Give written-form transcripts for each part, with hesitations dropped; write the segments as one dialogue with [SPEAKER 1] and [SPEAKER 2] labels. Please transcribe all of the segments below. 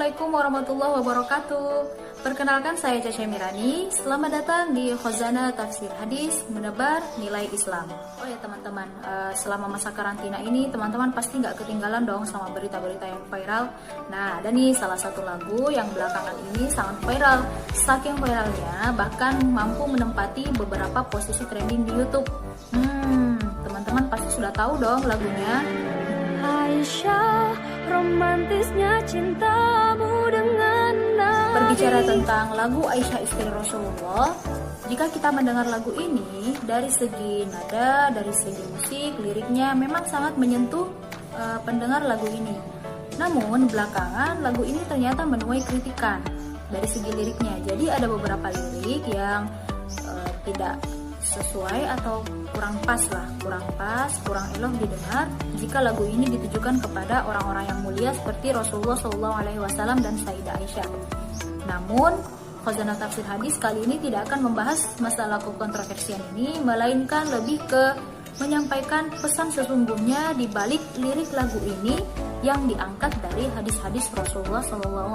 [SPEAKER 1] Assalamualaikum warahmatullahi wabarakatuh. Perkenalkan, saya Caca Mirani. Selamat datang di Khazanah Tafsir Hadis Menebar Nilai Islam. Oh ya teman-teman, selama masa karantina ini teman-teman pasti nggak ketinggalan dong sama berita-berita yang viral. Nah, ada nih salah satu lagu yang belakangan ini sangat viral. Saking viralnya bahkan mampu menempati beberapa posisi trending di YouTube. Teman-teman pasti sudah tahu dong lagunya.
[SPEAKER 2] Aisyah, romantisnya cintamu dengan Nabi.
[SPEAKER 1] Berbicara tentang lagu Aisyah istri Rasulullah, jika kita mendengar lagu ini dari segi nada, dari segi musik, liriknya memang sangat menyentuh pendengar lagu ini. Namun belakangan lagu ini ternyata menuai kritikan dari segi liriknya. Jadi ada beberapa lirik yang tidak sesuai atau kurang pas, kurang elok didengar jika lagu ini ditujukan kepada orang-orang yang mulia seperti Rasulullah SAW dan Sayyidah Aisyah. Namun, Khazanah Tafsir Hadis kali ini tidak akan membahas masalah kontroversial ini, melainkan lebih ke menyampaikan pesan sesungguhnya di balik lirik lagu ini yang diangkat dari hadis-hadis Rasulullah SAW.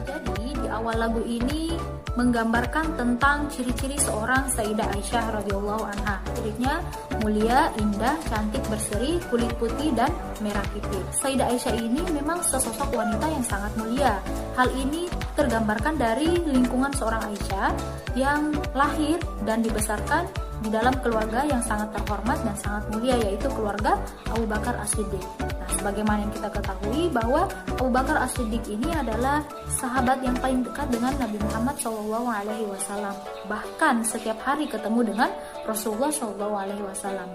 [SPEAKER 1] Jadi di awal lagu ini menggambarkan tentang ciri-ciri seorang Sayyidah Aisyah radhiyallahu anha. Liriknya mulia, indah, cantik, berseri, kulit putih dan merah pipit. Sayyidah Aisyah ini memang sesosok wanita yang sangat mulia. Hal ini tergambarkan dari lingkungan seorang Aisyah yang lahir dan dibesarkan di dalam keluarga yang sangat terhormat dan sangat mulia, yaitu keluarga Abu Bakar As-Siddiq. Nah, sebagaimana yang kita ketahui bahwa Abu Bakar As-Siddiq ini adalah sahabat yang paling dekat dengan Nabi Muhammad SAW. Bahkan setiap hari ketemu dengan Rasulullah SAW,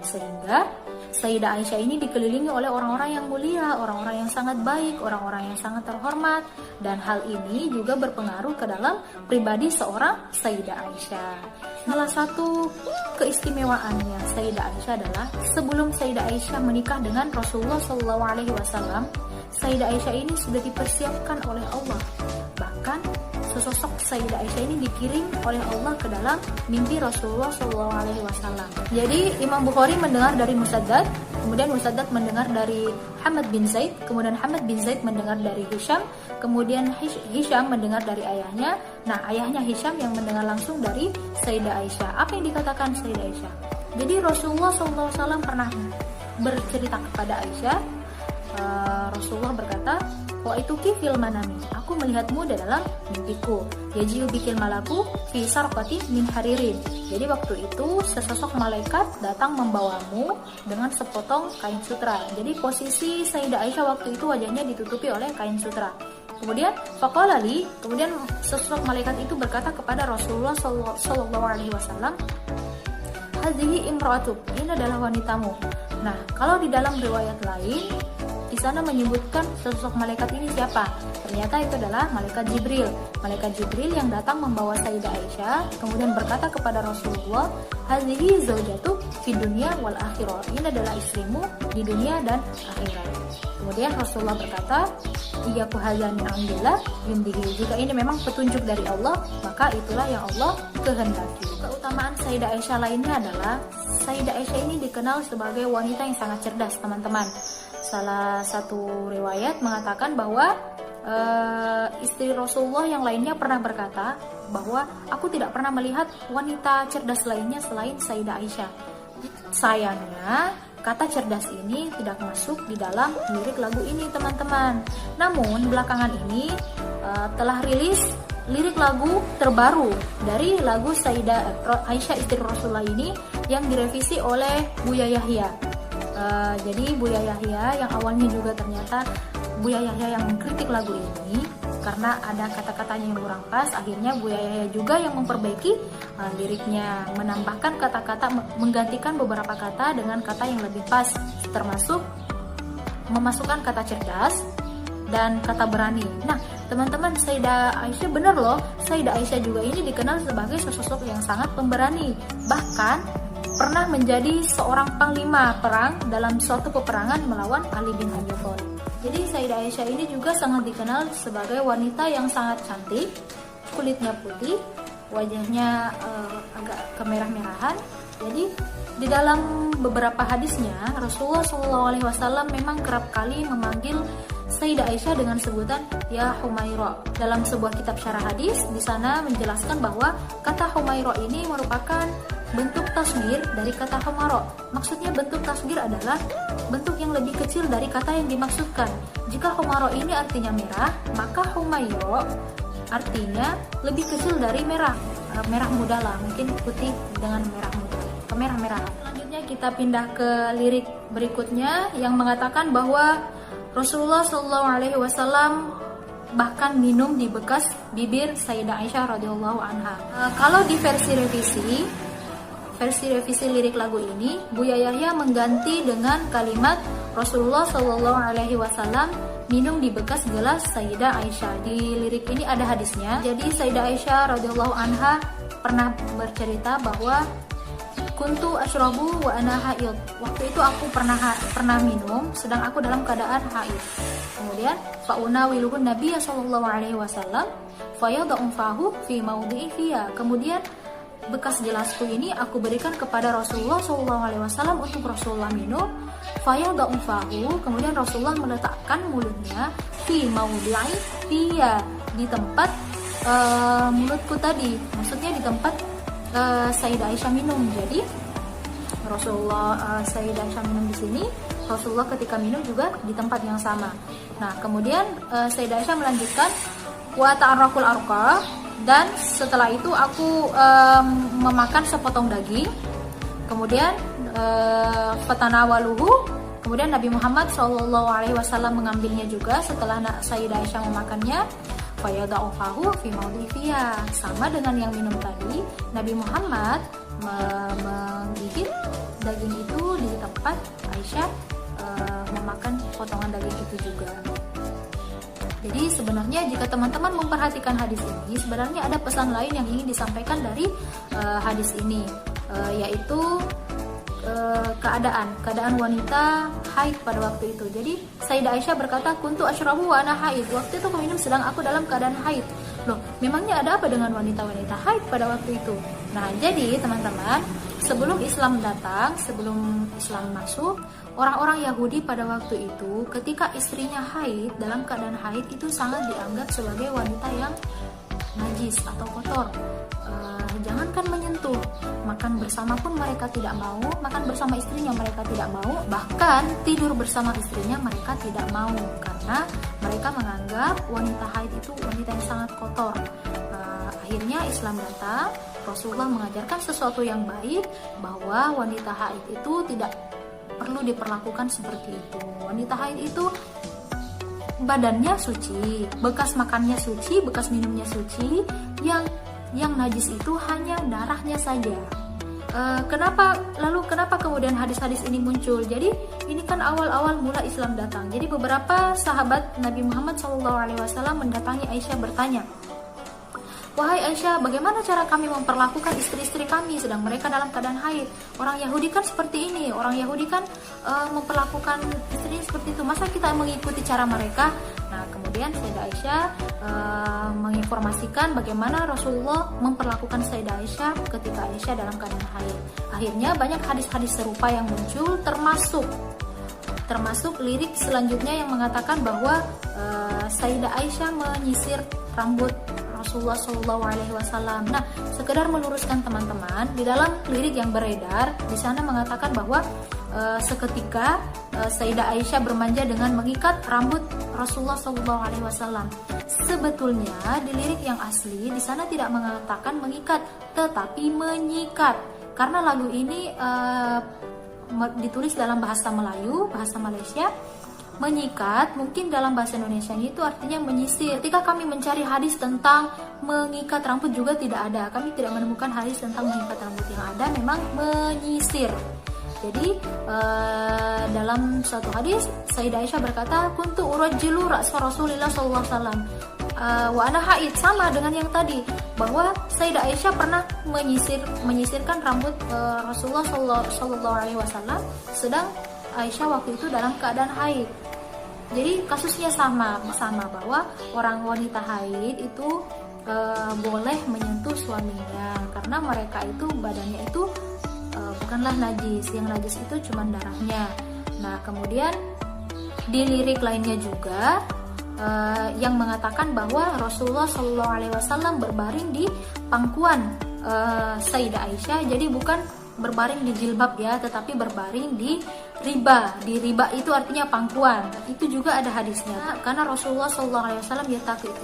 [SPEAKER 1] sehingga Sayyidah Aisyah ini dikelilingi oleh orang-orang yang mulia, orang-orang yang sangat baik, orang-orang yang sangat terhormat, dan hal ini juga berpengaruh ke dalam pribadi seorang Sayyidah Aisyah. Salah satu keistimewaannya Sayyidah Aisyah adalah sebelum Sayyidah Aisyah menikah dengan Rasulullah SAW, Sayyidah Aisyah ini sudah dipersiapkan oleh Allah. Bahkan sosok Sayyidah Aisyah ini dikirim oleh Allah ke dalam mimpi Rasulullah SAW. Jadi Imam Bukhari mendengar dari Musaddad, kemudian Musaddad mendengar dari Hamad bin Zaid, kemudian Hamad bin Zaid mendengar dari Hisham, kemudian Hisham mendengar dari ayahnya. Nah, ayahnya Hisham yang mendengar langsung dari Sayyidah Aisyah. Apa yang dikatakan Sayyidah Aisyah? Jadi Rasulullah SAW pernah bercerita kepada Aisyah. Rasulullah berkata, "Wa itu fil manami, aku melihatmu dalam mimpiku. Yaji'u bikil malaku fi sarqati min haririn." Jadi waktu itu sesosok malaikat datang membawamu dengan sepotong kain sutra. Jadi posisi Sayyidah Aisyah waktu itu wajahnya ditutupi oleh kain sutra. Kemudian faqala li, kemudian sesosok malaikat itu berkata kepada Rasulullah SAW, "Hadhihi imra'atuk, ini adalah wanitamu." Nah, kalau di dalam riwayat lain di sana menyebutkan sosok malaikat ini siapa? Ternyata itu adalah malaikat Jibril. Malaikat Jibril yang datang membawa Sayyidah Aisyah, kemudian berkata kepada Rasulullah, "Hadhihi zaujatuk fi dunya wal akhirah." Ini adalah istrimu di dunia dan akhirat. Kemudian Rasulullah berkata, "Iyyaku hadza min indillah yumdihi." Jika ini memang petunjuk dari Allah, maka itulah yang Allah kehendaki. Keutamaan Sayyidah Aisyah lainnya adalah Sayyidah Aisyah ini dikenal sebagai wanita yang sangat cerdas, teman-teman. Salah satu riwayat mengatakan bahwa istri Rasulullah yang lainnya pernah berkata bahwa aku tidak pernah melihat wanita cerdas lainnya selain Sayyidah Aisyah. Sayangnya kata cerdas ini tidak masuk di dalam lirik lagu ini, teman-teman. Namun belakangan ini telah rilis lirik lagu terbaru dari lagu Sayyidah Aisyah istri Rasulullah ini yang direvisi oleh Buya Yahya. Jadi Buya Yahya yang awalnya juga ternyata Buya Yahya yang mengkritik lagu ini karena ada kata-katanya yang kurang pas. Akhirnya Buya Yahya juga yang memperbaiki liriknya, menambahkan kata-kata, menggantikan beberapa kata dengan kata yang lebih pas, termasuk memasukkan kata cerdas dan kata berani. Nah, teman-teman, Sayyidah Aisyah benar loh, Sayyidah Aisyah juga ini dikenal sebagai sosok yang sangat pemberani. Bahkan pernah menjadi seorang panglima perang dalam suatu peperangan melawan Ali bin Abi Thalib. Jadi Sayyidah Aisyah ini juga sangat dikenal sebagai wanita yang sangat cantik, kulitnya putih, wajahnya agak kemerah-merahan. Jadi di dalam beberapa hadisnya Rasulullah SAW memang kerap kali memanggil Sayyidah Aisyah dengan sebutan ya Humaira. Dalam sebuah kitab syarah hadis di sana menjelaskan bahwa kata Humaira ini merupakan bentuk tasghir dari kata Humara. Maksudnya bentuk tasghir adalah bentuk yang lebih kecil dari kata yang dimaksudkan. Jika Humara ini artinya merah, maka Humaira artinya lebih kecil dari merah. Merah muda lah, mungkin putih dengan merah muda, kemerah-merahan. Selanjutnya kita pindah ke lirik berikutnya yang mengatakan bahwa Rasulullah SAW bahkan minum di bekas bibir Sayyidah Aisyah radhiyallahu anha. Kalau di versi revisi lirik lagu ini, Buya Yahya mengganti dengan kalimat Rasulullah SAW minum di bekas gelas Sayyidah Aisyah. Di lirik ini ada hadisnya. Jadi Sayyidah Aisyah radhiyallahu anha pernah bercerita bahwa kuntu asyrabu wa ana haid. Waktu itu aku pernah minum sedang aku dalam keadaan haid. Kemudian fa'unawiluhun Nabiy sallallahu alaihi wasallam fayad'u fahu fi mawdi'i fiya. Kemudian bekas gelasku ini aku berikan kepada Rasulullah sallallahu alaihi wasallam untuk Rasulullah minum. Fayad'u fahu, kemudian Rasulullah meletakkan mulutnya fi mawdi'i fiya, di tempat mulutku tadi. Maksudnya di tempat Sayyidah Aisyah minum. Jadi Rasulullah Sayyidah Aisyah minum di sini, Rasulullah ketika minum juga di tempat yang sama. Nah, kemudian Sayyidah Aisyah melanjutkan wa ta'arraqul arqa, dan setelah itu aku memakan sepotong daging. Kemudian fatanawaluhu, kemudian Nabi Muhammad SAW mengambilnya juga setelah Sayyidah Aisyah memakannya. Fayada'u fahu fi mawdi'i fiya, sama dengan yang minum tadi, Nabi Muhammad menggigit daging itu di tempat Aisyah memakan potongan daging itu juga. Jadi sebenarnya jika teman-teman memperhatikan hadis ini, sebenarnya ada pesan lain yang ingin disampaikan dari hadis ini, yaitu keadaan wanita haid pada waktu itu. Jadi Sayyidah Aisyah berkata, kuntu asyrabu wa ana haid. Waktu itu aku minum sedang aku dalam keadaan haid. Loh, memangnya ada apa dengan wanita-wanita haid pada waktu itu? Nah, jadi teman-teman, sebelum Islam datang, sebelum Islam masuk, orang-orang Yahudi pada waktu itu ketika istrinya haid, dalam keadaan haid itu sangat dianggap sebagai wanita yang najis atau kotor. Jangankan menyentuh, makan bersama pun mereka tidak mau, makan bersama istrinya mereka tidak mau, bahkan tidur bersama istrinya mereka tidak mau, karena mereka menganggap wanita haid itu wanita yang sangat kotor. Akhirnya Islam datang, Rasulullah mengajarkan sesuatu yang baik, bahwa wanita haid itu tidak perlu diperlakukan seperti itu. Wanita haid itu badannya suci, bekas makannya suci, bekas minumnya suci, yang najis itu hanya darahnya saja. Kenapa kemudian hadis-hadis ini muncul? Jadi ini kan awal-awal mula Islam datang. Jadi beberapa sahabat Nabi Muhammad SAW mendatangi Aisyah bertanya, wahai Aisyah, bagaimana cara kami memperlakukan istri-istri kami sedang mereka dalam keadaan haid? Orang Yahudi kan seperti ini, orang Yahudi kan memperlakukan istrinya seperti itu. Masa kita mengikuti cara mereka? Nah, kemudian Sayyidah Aisyah menginformasikan bagaimana Rasulullah memperlakukan Sayyidah Aisyah ketika Aisyah dalam keadaan haid. Akhirnya banyak hadis-hadis serupa yang muncul, termasuk lirik selanjutnya yang mengatakan bahwa Sayyidah Aisyah menyisir rambut Rasulullah SAW. Nah, sekedar meluruskan teman-teman, di dalam lirik yang beredar di sana mengatakan bahwa seketika Sayyidah Aisyah bermanja dengan mengikat rambut Rasulullah SAW. Sebetulnya di lirik yang asli di sana tidak mengatakan mengikat, tetapi menyikat. Karena lagu ini ditulis dalam bahasa Melayu, bahasa Malaysia. Menyikat mungkin dalam bahasa Indonesia itu artinya menyisir. Ketika kami mencari hadis tentang mengikat rambut juga tidak ada. Kami tidak menemukan hadis tentang mengikat rambut. Yang ada memang menyisir. Jadi dalam suatu hadis Sayyidah Aisyah berkata, kuntu urajjilu ra'sa Rasulillah sallallahu alaihi wasallam wa ana haid, sama dengan yang tadi, bahwa Sayyidah Aisyah pernah menyisirkan rambut Rasulullah sallallahu alaihi wasallam sedang Aisyah waktu itu dalam keadaan haid. Jadi kasusnya sama bahwa orang wanita haid itu boleh menyentuh suaminya karena mereka itu badannya itu bukanlah najis, yang najis itu cuma darahnya. Nah, kemudian di lirik lainnya juga yang mengatakan bahwa Rasulullah Shallallahu Alaihi Wasallam berbaring di pangkuan Sayyidah Aisyah. Jadi bukan berbaring di jilbab ya, tetapi berbaring di riba. Di riba itu artinya pangkuan. Itu juga ada hadisnya. Karena Rasulullah Shallallahu Alaihi Wasallam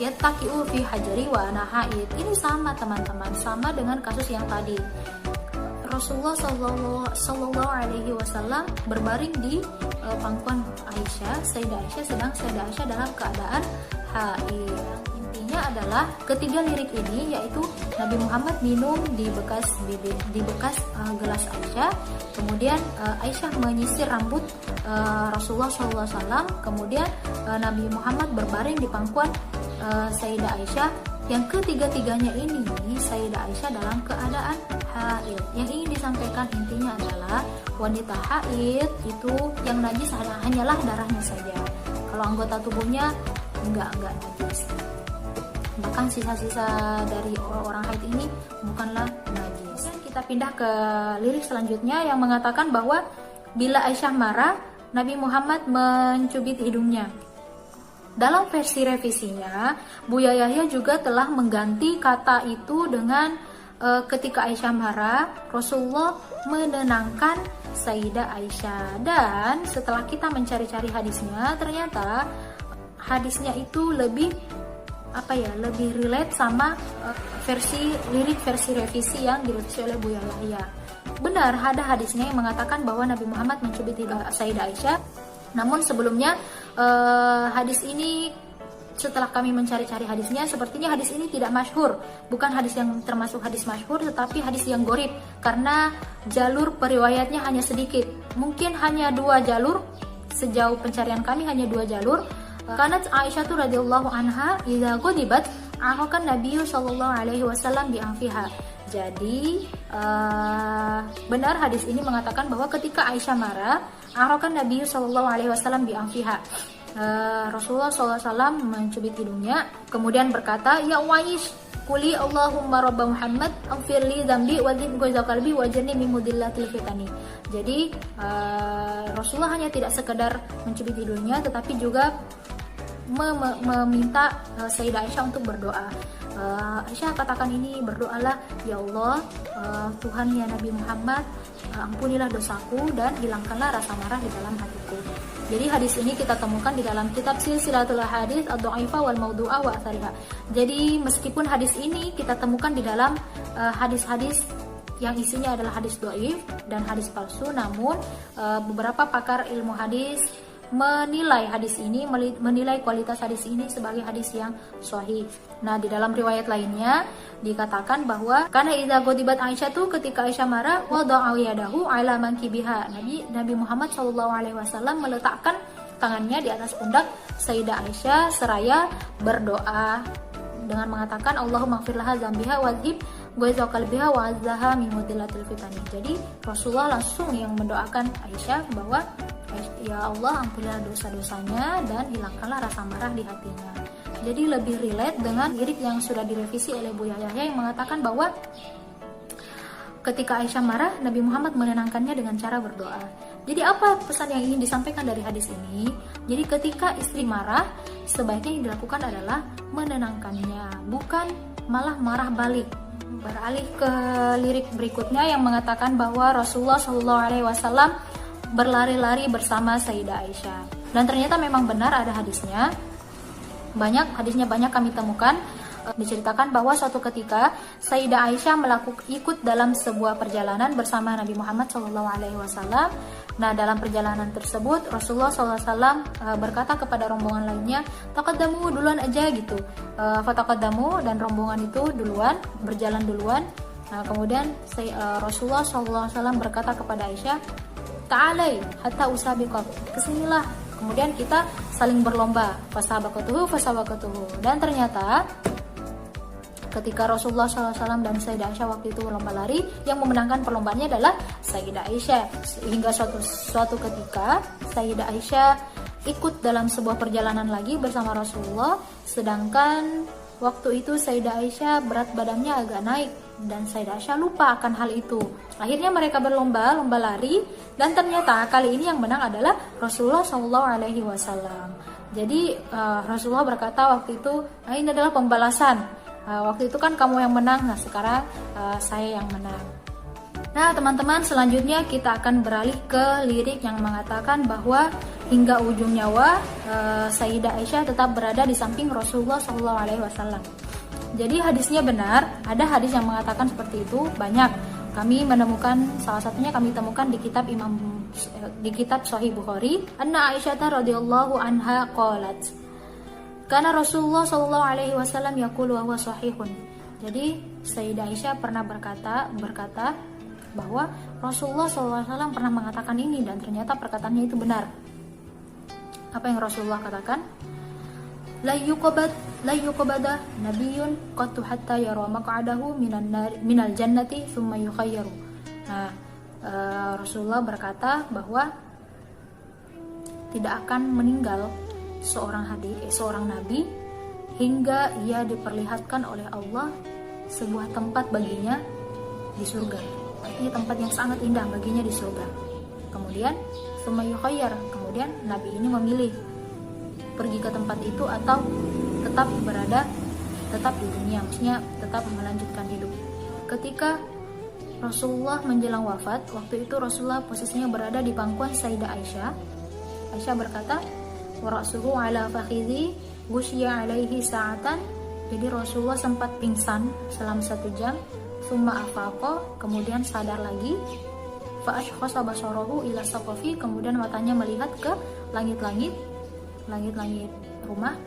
[SPEAKER 1] yattaqi'u fi hajri wa ana haid. Ini sama teman-teman, sama dengan kasus yang tadi. Rasulullah Shallallahu Alaihi Wasallam berbaring di pangkuan Aisyah, Sayyidah Aisyah, sedang Sayyidah Aisyah dalam keadaan haid. Intinya adalah ketiga lirik ini yaitu Nabi Muhammad minum di bekas gelas Aisyah, kemudian Aisyah menyisir rambut Rasulullah SAW, kemudian Nabi Muhammad berbaring di pangkuan Sayyidah Aisyah. Yang ketiga-tiganya ini Sayyidah Aisyah dalam keadaan haid. Yang ingin disampaikan intinya adalah wanita haid itu yang najis hanyalah darahnya saja. Kalau anggota tubuhnya enggak najis. Bahkan sisa-sisa dari orang haid ini bukanlah najis. Dan kita pindah ke lirik selanjutnya yang mengatakan bahwa bila Aisyah marah, Nabi Muhammad mencubit hidungnya. Dalam versi revisinya, Buya Yahya juga telah mengganti kata itu dengan ketika Aisyah marah, Rasulullah menenangkan Sayyidah Aisyah. Dan setelah kita mencari-cari hadisnya, ternyata hadisnya itu lebih relate sama lirik versi revisi yang direvisi oleh Buya Yahya. Benar, ada hadisnya yang mengatakan bahwa Nabi Muhammad mencubit hidung Sayyidah Aisyah. Namun sebelumnya hadis ini, setelah kami mencari-cari hadisnya, sepertinya hadis ini tidak masyhur. Bukan hadis yang termasuk hadis masyhur, tetapi hadis yang gharib, karena jalur periwayatnya hanya sedikit. Mungkin hanya 2 jalur, sejauh pencarian kami hanya 2 jalur. Karena Aisyah radhiyallahu anha idza ghadibat ahakan Nabi sallallahu alaihi wasallam bi anfiha. Jadi benar hadis ini mengatakan bahwa ketika Aisyah marah, ahakan Nabi sallallahu alaihi wasallam bi anfiha. Rasulullah SAW mencubit hidungnya, kemudian berkata, ya Uwais, kuli Allahumma Rabba Muhammad aghfirli dzambi wa dzib ghaiza qalbi wajirni min mudillatil fitani. Jadi Rasulullah hanya tidak sekedar mencubit hidungnya, tetapi juga meminta Sayyidah Aisyah untuk berdoa. Aisyah katakan ini, berdoalah, ya Allah, Tuhan ya Nabi Muhammad, ampunilah dosaku dan hilangkanlah rasa marah di dalam hatiku. Jadi hadis ini kita temukan di dalam kitab Silsilatul Ahadits Ad-Dhaifah wal Mawdu'ah wa Atsariha. Jadi meskipun hadis ini kita temukan di dalam hadis-hadis yang isinya adalah hadis dhaif dan hadis palsu, namun beberapa pakar ilmu hadis menilai hadis ini, menilai kualitas hadis ini sebagai hadis yang sahih. Nah, di dalam riwayat lainnya dikatakan bahwa karena idza ghadibat Aisyah tuh ketika Aisyah marah, wada'a yadahu ala mankibiha. Nabi Muhammad SAW meletakkan tangannya di atas pundak Sayyidah Aisyah seraya berdoa dengan mengatakan Allahumma ighfirlaha dzambiha wadzhib ghaiza qalbiha wa azzaha min mudillatil fitani. Jadi Rasulullah langsung yang mendoakan Aisyah bahwa ya Allah, ampunilah dosa-dosanya dan hilangkanlah rasa marah di hatinya. Jadi lebih relate dengan lirik yang sudah direvisi oleh Buya Yahya yang mengatakan bahwa ketika Aisyah marah, Nabi Muhammad menenangkannya dengan cara berdoa. Jadi apa pesan yang ingin disampaikan dari hadis ini? Jadi ketika istri marah, sebaiknya yang dilakukan adalah menenangkannya, bukan malah marah balik. Beralih ke lirik berikutnya yang mengatakan bahwa Rasulullah SAW berlari-lari bersama Sayyidah Aisyah. Dan ternyata memang benar ada hadisnya. Hadisnya banyak kami temukan. Diceritakan bahwa suatu ketika Sayyidah Aisyah ikut dalam sebuah perjalanan bersama Nabi Muhammad SAW. Nah, dalam perjalanan tersebut Rasulullah SAW berkata kepada rombongan lainnya, taqaddamu, duluan aja gitu. Fataqaddamu, dan rombongan itu berjalan duluan. Nah, kemudian Rasulullah SAW berkata kepada Aisyah, ta'alai hatta usabiqak, kesinilah, kemudian kita saling berlomba, fasabaqatuhu. Dan ternyata ketika Rasulullah SAW dan Sayyidah Aisyah waktu itu berlomba lari, yang memenangkan perlombaannya adalah Sayyidah Aisyah. Hingga suatu ketika Sayyidah Aisyah ikut dalam sebuah perjalanan lagi bersama Rasulullah, sedangkan waktu itu Sayyidah Aisyah berat badannya agak naik dan Sayyidah Aisyah lupa akan hal itu. Akhirnya mereka berlomba lari, dan ternyata kali ini yang menang adalah Rasulullah SAW. Jadi Rasulullah berkata waktu itu, ini adalah pembalasan. Waktu itu kan kamu yang menang, nah sekarang saya yang menang. Nah teman-teman, selanjutnya kita akan beralih ke lirik yang mengatakan bahwa hingga ujung nyawa Sayyidah Aisyah tetap berada di samping Rasulullah SAW. Jadi hadisnya benar, ada hadis yang mengatakan seperti itu, banyak. Kami menemukan, salah satunya kami temukan di kitab Sahih Bukhari, anna Aisyah radhiyallahu anha qalat, karena Rasulullah sallallahu alaihi wasallam yaqulu wa huwa sahihun. Jadi Sayyidah Aisyah pernah berkata bahwa Rasulullah sallallahu alaihi wasallam pernah mengatakan ini, dan ternyata perkataannya itu benar. Apa yang Rasulullah katakan? La yuqbada nabiyyun qattu hatta yara maq'adahu minal jannati thumma yukhayyaru. Nah, Rasulullah berkata bahwa tidak akan meninggal seorang nabi hingga ia diperlihatkan oleh Allah sebuah tempat baginya di surga. Artinya tempat yang sangat indah baginya di surga. Kemudian thumma yukhayyar, kemudian nabi ini memilih pergi ke tempat itu atau tetap di dunia, maksudnya tetap melanjutkan hidup. Ketika Rasulullah menjelang wafat, waktu itu Rasulullah posisinya berada di pangkuan Sayyidah Aisyah. Aisyah berkata, wa ra'suhu ala fakhidhi ghusyiya alaihi sa'atan. Jadi Rasulullah sempat pingsan selama 1 jam, summa afaqa, kemudian sadar lagi, fa ashkhasa basarahu ila saqafi, kemudian matanya melihat ke langit-langit rumah,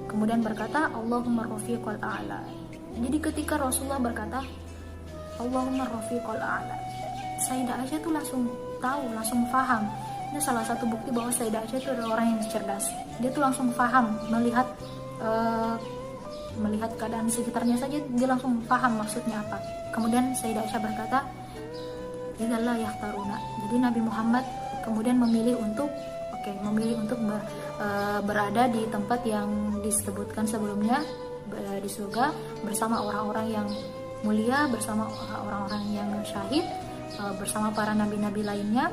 [SPEAKER 1] kemudian berkata Allahumma rafiqal a'la. Jadi ketika Rasulullah berkata Allahumma rafiqal a'la, Sayyidah Aisyah itu langsung tahu, langsung paham. Ini salah satu bukti bahwa Sayyidah Aisyah itu adalah orang yang cerdas. Dia tuh langsung paham, melihat keadaan sekitarnya saja dia langsung paham maksudnya apa. Kemudian Sayyidah Aisyah berkata, "Idzallah yahtaruna." Jadi Nabi Muhammad kemudian memilih untuk berada di tempat yang disebutkan sebelumnya, di surga bersama orang-orang yang mulia, bersama orang-orang yang syahid, bersama para nabi-nabi lainnya.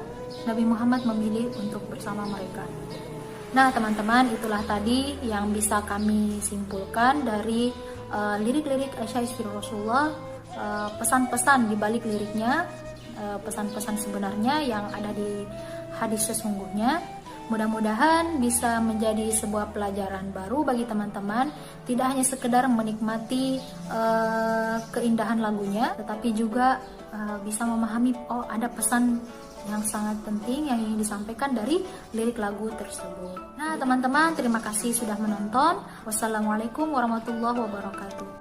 [SPEAKER 1] Nabi Muhammad memilih untuk bersama mereka. Nah teman-teman, itulah tadi yang bisa kami simpulkan dari lirik-lirik Aisyah istri Rasulullah, pesan-pesan di balik liriknya, pesan-pesan sebenarnya yang ada di hadis sesungguhnya. Mudah-mudahan bisa menjadi sebuah pelajaran baru bagi teman-teman, tidak hanya sekedar menikmati keindahan lagunya, tetapi juga bisa memahami ada pesan yang sangat penting yang ingin disampaikan dari lirik lagu tersebut. Nah teman-teman, terima kasih sudah menonton. Wassalamualaikum warahmatullahi wabarakatuh.